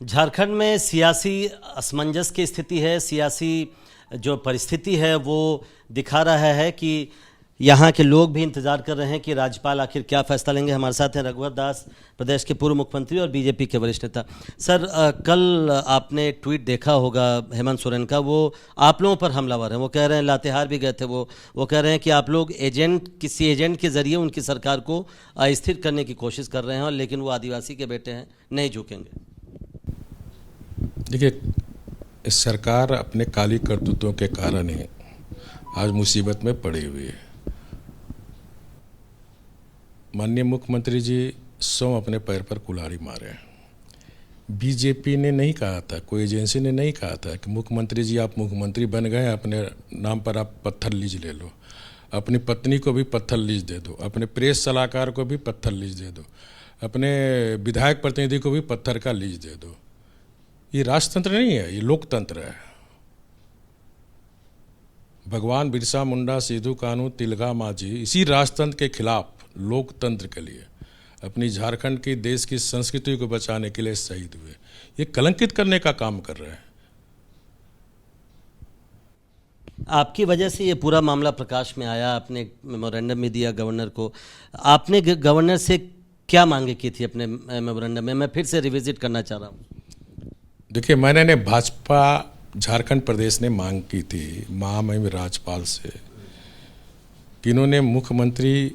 झारखंड में सियासी असमंजस की स्थिति है। सियासी जो परिस्थिति है वो दिखा रहा है कि यहाँ के लोग भी इंतजार कर रहे हैं कि राज्यपाल आखिर क्या फैसला लेंगे। हमारे साथ हैं रघुवर दास, प्रदेश के पूर्व मुख्यमंत्री और बीजेपी के वरिष्ठ नेता। सर, कल आपने ट्वीट देखा होगा हेमंत सोरेन का, वो आप लोगों पर हमलावर हैं। वो कह रहे हैं, लातेहार भी गए थे, वो कह रहे हैं कि आप लोग किसी एजेंट के जरिए उनकी सरकार को अस्थिर करने की कोशिश कर रहे हैं, और लेकिन वो आदिवासी के बेटे हैं, नहीं झुकेंगे। देखिए, इस सरकार अपने काली करतूतों के कारण ही आज मुसीबत में पड़ी हुई है। माननीय मुख्यमंत्री जी स्वयं अपने पैर पर कुल्हाड़ी मारे हैं। बीजेपी ने नहीं कहा था, कोई एजेंसी ने नहीं कहा था कि मुख्यमंत्री जी आप मुख्यमंत्री बन गए, अपने नाम पर आप पत्थर लीज ले लो, अपनी पत्नी को भी पत्थर लीज दे दो, अपने प्रेस सलाहकार को भी पत्थर लीज दे दो, अपने विधायक प्रतिनिधि को भी पत्थर का लीज दे दो। ये राजतंत्र नहीं है, ये लोकतंत्र है। भगवान बिरसा मुंडा, सिद्धू कानू, तिलका मांझी इसी राजतंत्र के खिलाफ लोकतंत्र के लिए अपनी झारखंड की देश की संस्कृति को बचाने के लिए शहीद हुए। ये कलंकित करने का काम कर रहे हैं। आपकी वजह से ये पूरा मामला प्रकाश में आया। आपने मेमोरेंडम में दिया गवर्नर को। आपने गवर्नर से क्या मांगे की थी अपने मेमोरेंडम में? मैं फिर से रिविजिट करना चाह रहा हूँ। देखिए, मैंने भाजपा झारखंड प्रदेश ने मांग की थी महामहिम राज्यपाल से कि इन्होंने मुख्यमंत्री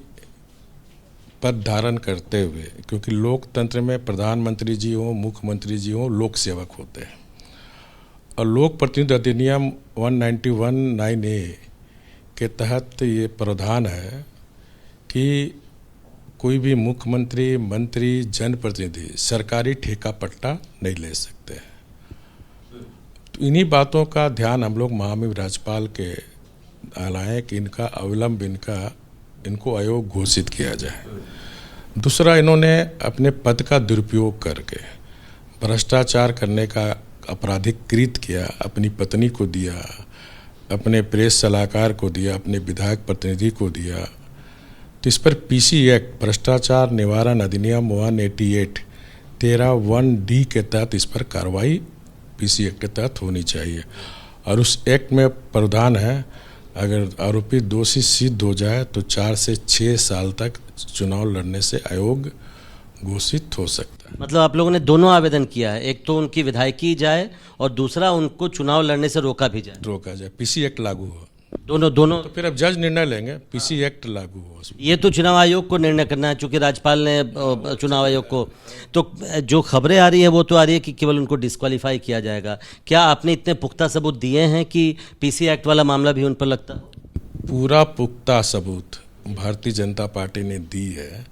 पद धारण करते हुए, क्योंकि लोकतंत्र में प्रधानमंत्री जी हों, मुख्यमंत्री जी हों, लोक सेवक होते हैं, और लोक प्रतिनिधि अधिनियम 191(9)(a) के तहत ये प्रावधान है कि कोई भी मुख्यमंत्री, मंत्री, जनप्रतिनिधि सरकारी ठेका पट्टा नहीं ले सकते हैं। तो इन्हीं बातों का ध्यान हम लोग महामहिम राज्यपाल के लाएं कि इनका अविलंब इनको अयोग्य घोषित किया जाए। दूसरा, इन्होंने अपने पद का दुरुपयोग करके भ्रष्टाचार करने का आपराधिक कृत्य किया। अपनी पत्नी को दिया, अपने प्रेस सलाहकार को दिया, अपने विधायक प्रतिनिधि को दिया। तो इस पर पीसी एक्ट, भ्रष्टाचार निवारण अधिनियम 188 13(1)(d) के तहत इस पर कार्रवाई पीसी एक्ट के तहत होनी चाहिए। और उस एक्ट में प्रावधान है, अगर आरोपी दोषी सिद्ध हो जाए तो 4 से 6 साल तक चुनाव लड़ने से अयोग्य घोषित हो सकता है। मतलब आप लोगों ने दोनों आवेदन किया है, एक तो उनकी विधायकी जाए और दूसरा उनको चुनाव लड़ने से रोका जाए, पीसी एक्ट लागू हो। दोनों तो फिर अब जज निर्णय लेंगे, पीसी एक्ट लागू हो। ये तो चुनाव आयोग को निर्णय करना है, चूंकि राज्यपाल ने चुनाव आयोग को। तो जो खबरें आ रही है वो तो आ रही है कि केवल उनको डिस्क्वालीफाई किया जाएगा। क्या आपने इतने पुख्ता सबूत दिए हैं कि पीसी एक्ट वाला मामला भी उन पर लगता है? पूरा पुख्ता सबूत भारतीय जनता पार्टी ने दी है।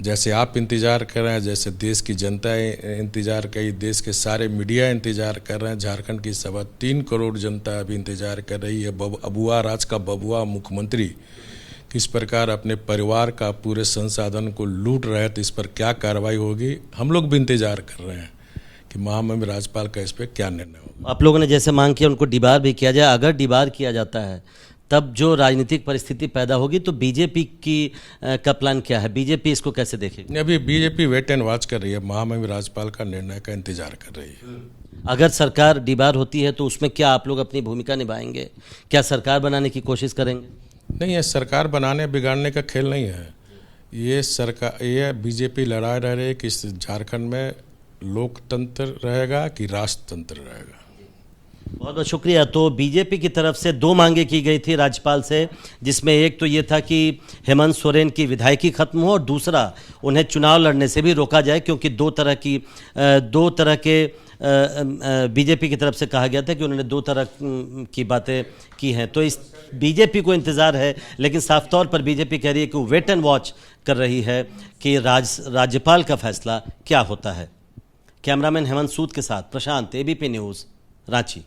जैसे आप इंतजार कर रहे हैं, जैसे देश की जनता इंतजार करी, देश के सारे मीडिया इंतजार कर रहे हैं, झारखंड की 3.25 करोड़ जनता अभी इंतजार कर रही है। अबुआ राज का बबुआ मुख्यमंत्री किस प्रकार अपने परिवार का पूरे संसाधन को लूट रहे हैं, तो इस पर क्या कार्रवाई होगी, हम लोग भी इंतजार कर रहे हैं कि महामहिम राज्यपाल का इस पर क्या निर्णय होगा। आप लोगों ने जैसे मांग किया उनको डिबार भी किया जाए। अगर डिबार किया जाता है तब जो राजनीतिक परिस्थिति पैदा होगी, तो बीजेपी का प्लान क्या है? बीजेपी इसको कैसे देखेगी? अभी बीजेपी वेट एंड वॉच कर रही है, महामहिम राज्यपाल का निर्णय का इंतजार कर रही है। अगर सरकार डिबार होती है तो उसमें क्या आप लोग अपनी भूमिका निभाएंगे? क्या सरकार बनाने की कोशिश करेंगे? नहीं, ये सरकार बनाने बिगाड़ने का खेल नहीं है। ये बीजेपी लड़ा रह रही है कि झारखंड में लोकतंत्र रहेगा कि राजतंत्र रहेगा। बहुत बहुत शुक्रिया। तो बीजेपी की तरफ से 2 मांगे की गई थी राज्यपाल से, जिसमें एक तो ये था कि हेमंत सोरेन की विधायकी खत्म हो, और दूसरा उन्हें चुनाव लड़ने से भी रोका जाए, क्योंकि दो तरह के बीजेपी की तरफ से कहा गया था कि उन्होंने 2 तरह की बातें की हैं। तो इस बीजेपी को इंतज़ार है, लेकिन साफ तौर पर बीजेपी कह रही है कि वो वेट एंड वॉच कर रही है कि राज्यपाल का फैसला क्या होता है। कैमरामैन हेमंत सूद के साथ प्रशांत, एबीपी न्यूज़, रांची।